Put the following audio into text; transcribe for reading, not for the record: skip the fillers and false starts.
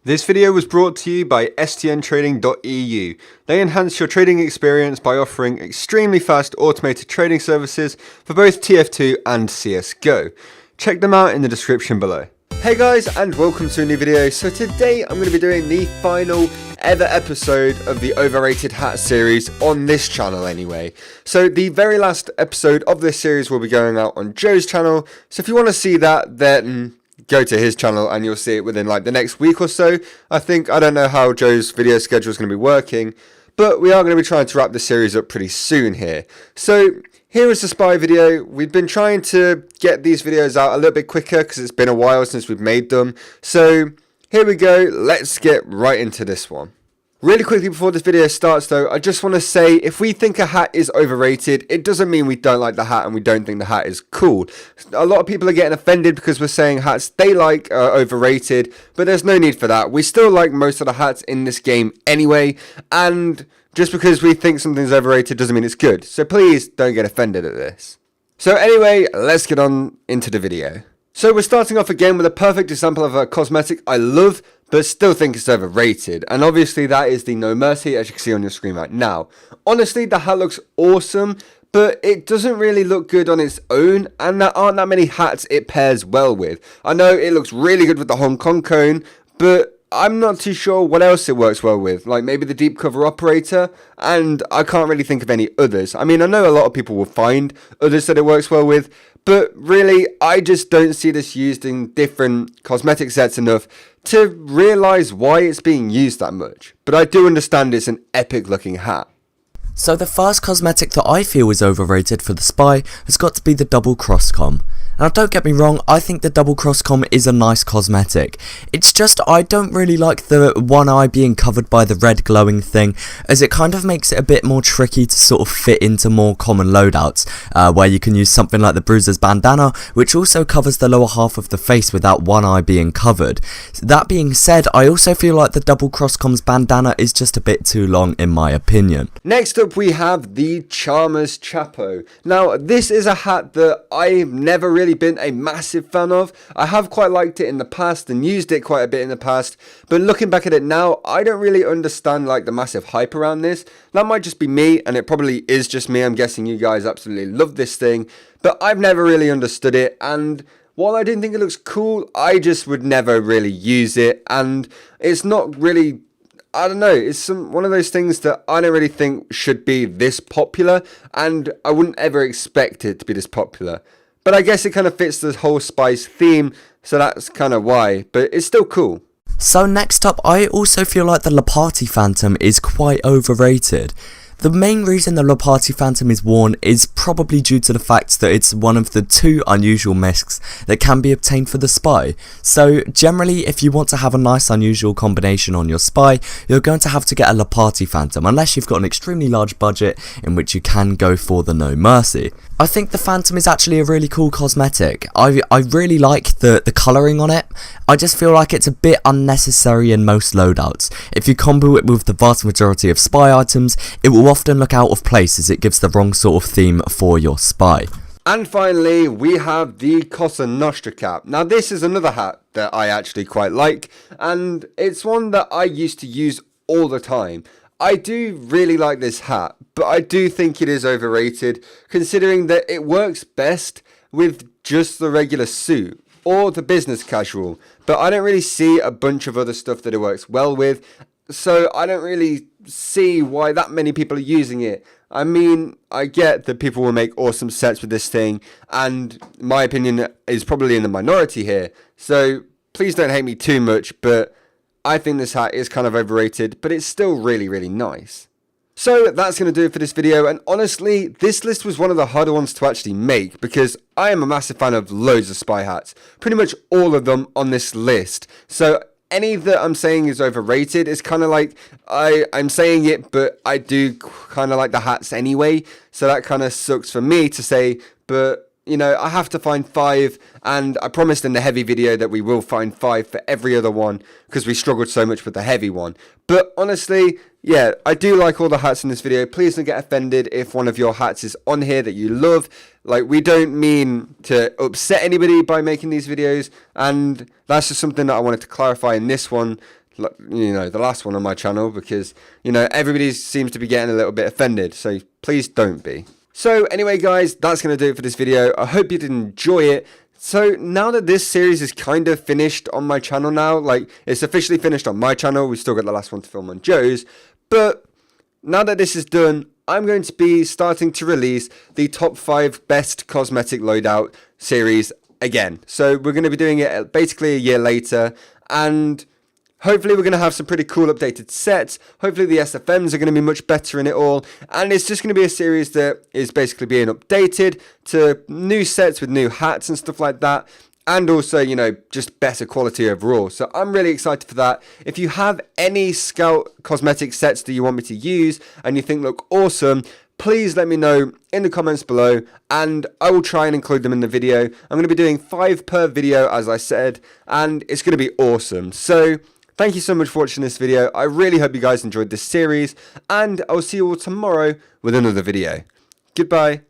This video was brought to you by stntrading.eu. They enhance your trading experience by offering extremely fast automated trading services for both TF2 and CSGO. Check them out in the description below. Hey guys, and welcome to a new video. So today I'm going to be doing the final ever episode of the Overrated Hat series on this channel anyway. So the very last episode of this series will be going out on Joe's channel. So if you want to see that, then go to his channel and you'll see it within like the next week or so. I don't know how Joe's video schedule is going to be working, but we are going to be trying to wrap the series up pretty soon here. So here is the spy video. We've been trying to get these videos out a little bit quicker because it's been a while since we've made them. So here we go. Let's get right into this one. Really quickly before this video starts though, I just want to say if we think a hat is overrated, it doesn't mean we don't like the hat and we don't think the hat is cool. A lot of people are getting offended because we're saying hats they like are overrated, but there's no need for that. We still like most of the hats in this game anyway, and just because we think something's overrated doesn't mean it's good. So please don't get offended at this. So anyway, let's get on into the video. So we're starting off again with a perfect example of a cosmetic I love, but still think it's overrated. And obviously that is the No Mercy, as you can see on your screen right now. Honestly, the hat looks awesome, but it doesn't really look good on its own, and there aren't that many hats it pairs well with. I know it looks really good with the Hong Kong cone, but I'm not too sure what else it works well with, like maybe the deep cover operator, and I can't really think of any others. I mean, I know a lot of people will find others that it works well with, but really, I just don't see this used in different cosmetic sets enough to realise why it's being used that much. But I do understand it's an epic looking hat. So the first cosmetic that I feel is overrated for the spy has got to be the double cross com. Now don't get me wrong, I think the double cross com is a nice cosmetic. It's just I don't really like the one eye being covered by the red glowing thing, as it kind of makes it a bit more tricky to sort of fit into more common loadouts, where you can use something like the Bruiser's bandana, which also covers the lower half of the face without one eye being covered. That being said, I also feel like the double cross com's bandana is just a bit too long in my opinion. Next up we have the Charmer's Chapeau. Now this is a hat that I've never really been a massive fan of. I have quite liked it in the past and used it quite a bit in the past, but looking back at it now, I don't really understand like the massive hype around this. That might just be me, and it probably is just me. I'm guessing you guys absolutely love this thing, but I've never really understood it, and while I didn't think it looks cool, I just would never really use it, and it's not really, I don't know, it's one of those things that I don't really think should be this popular, and I wouldn't ever expect it to be this popular. But I guess it kind of fits the whole Spice theme, so that's kind of why, but it's still cool. So next up, I also feel like the La Party Phantom is quite overrated. The main reason the La Party Phantom is worn is probably due to the fact that it's one of the two unusual masks that can be obtained for the spy. So generally, if you want to have a nice unusual combination on your spy, you're going to have to get a La Party Phantom, unless you've got an extremely large budget in which you can go for the No Mercy. I think the Phantom is actually a really cool cosmetic. I really like the colouring on it. I just feel like it's a bit unnecessary in most loadouts. If you combo it with the vast majority of spy items, it will often look out of place as it gives the wrong sort of theme for your spy. And finally, we have the Cosa Nostra cap. Now this is another hat that I actually quite like, and it's one that I used to use all the time. I do really like this hat, but I do think it is overrated, considering that it works best with just the regular suit or the business casual, but I don't really see a bunch of other stuff that it works well with, so I don't really see why that many people are using it. I mean, I get that people will make awesome sets with this thing, and my opinion is probably in the minority here, so please don't hate me too much, but I think this hat is kind of overrated, but it's still really, really nice. So that's going to do it for this video, and honestly, this list was one of the harder ones to actually make, because I am a massive fan of loads of spy hats, pretty much all of them on this list, so any that I'm saying is overrated is kind of like, I'm saying it, but I do kind of like the hats anyway, so that kind of sucks for me to say, but you know, I have to find 5, and I promised in the heavy video that we will find 5 for every other one, because we struggled so much with the heavy one. But honestly, yeah, I do like all the hats in this video. Please don't get offended if one of your hats is on here that you love. Like, we don't mean to upset anybody by making these videos, and that's just something that I wanted to clarify in this one. the last one on my channel, because, everybody seems to be getting a little bit offended. So please don't be. So anyway, guys, that's going to do it for this video. I hope you did enjoy it. So now that this series is kind of finished on my channel now, like it's officially finished on my channel. We've still got the last one to film on Joe's. But now that this is done, I'm going to be starting to release the top 5 best cosmetic loadout series again. So we're going to be doing it basically a year later, and hopefully we're going to have some pretty cool updated sets. Hopefully the SFMs are going to be much better in it all, and it's just going to be a series that is basically being updated to new sets with new hats and stuff like that. And also, just better quality overall. So I'm really excited for that. If you have any Scout cosmetic sets that you want me to use and you think look awesome, please let me know in the comments below, and I will try and include them in the video. I'm going to be doing 5 per video, as I said, and it's going to be awesome. So thank you so much for watching this video. I really hope you guys enjoyed this series, and I'll see you all tomorrow with another video. Goodbye.